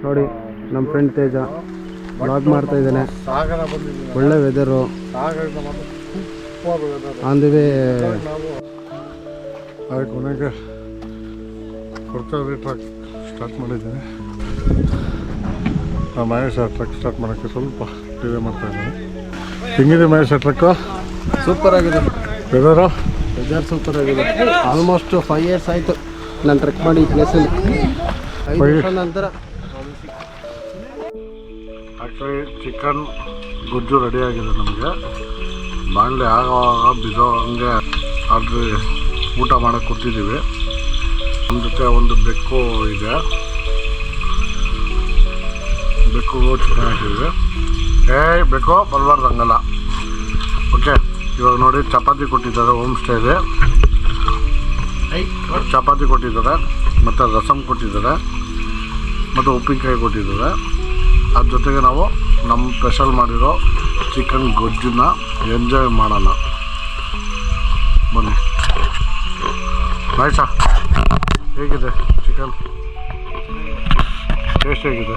ನೋಡಿ ನಮ್ಮ ಫ್ರೆಂಡ್ ತೇಜ ಬ್ಲಾಗ್ ಮಾಡ್ತಾ ಇದ್ದಾನೆ. ಒಳ್ಳೆ ವೆದರು ಆನ್ ದಿ ವೇ. ಕೊನೆಗೆ ಕೊಡ್ತಾರೆ ಟ್ರಕ್ ಸ್ಟಾರ್ಟ್ ಮಾಡಿದ್ದೀನಿ. ಮಹೇಶ್ ಟ್ರಕ್ ಸ್ಟಾರ್ಟ್ ಮಾಡೋಕ್ಕೆ ಸ್ವಲ್ಪ ಡಿಲೇ ಮಾಡ್ತಾ ಇದ್ದಾನೆ. ಹೆಂಗಿದೆ ಮಹೇಶ್ ಟ್ರಕ್ಕು? ಸೂಪರ್ ಆಗಿದೆ ವೆದರು. ವೆದರ್ ಸೂಪರ್ ಆಗಿದೆ. ಆಲ್ಮೋಸ್ಟ್ 5 years ಆಯಿತು ನಾನು ಟ್ರೆಕ್ ಮಾಡಿ ಈ ಪ್ಲೇಸಲ್ಲಿ. 5 ವರ್ಷ ನಂತರ ಆ್ಯಕ್ಚುಲಿ ಚಿಕನ್ ಗೊಜ್ಜು ರೆಡಿಯಾಗಿದೆ ನಮಗೆ. ಬಾಣಲೆ ಆಗುವಾಗ ಬಿಸೋ ಹಂಗೆ ಆಲ್ರೆಡಿ ಊಟ ಮಾಡೋಕ್ಕೆ ಕೊಟ್ಟಿದ್ದೀವಿ. ನಮ್ಮ ಜೊತೆ ಒಂದು ಬೆಕ್ಕು ಇದೆ, ಬೆಕ್ಕು ಚಿಕನ್ ಹಾಕಿದ್ವಿ. ಬೆಕ್ಕು ಬರಬಾರ್ದು ಹಂಗಲ್ಲ. ಓಕೆ, ಇವಾಗ ನೋಡಿ ಚಪಾತಿ ಕೊಟ್ಟಿದ್ದಾರೆ. ಹೋಮ್ ಸ್ಟೇಗೆ ಚಪಾತಿ ಕೊಟ್ಟಿದ್ದಾರೆ, ಮತ್ತು ರಸಮ್ ಕೊಟ್ಟಿದ್ದಾರೆ, ಮತ್ತು ಉಪ್ಪಿನಕಾಯಿ ಕೊಟ್ಟಿದ್ದಾರೆ. ಅದ್ರ ಜೊತೆಗೆ ನಾವು ನಮ್ಮ ಸ್ಪೆಷಲ್ ಮಾಡಿರೋ ಚಿಕನ್ ಗೊಜ್ಜನ್ನ ಎಂಜಾಯ್ ಮಾಡೋಣ ಬನ್ನಿ. ಮಹೇಶ ಹೇಗಿದೆ ಚಿಕನ್? ಟೇಸ್ಟ್ ಹೇಗಿದೆ?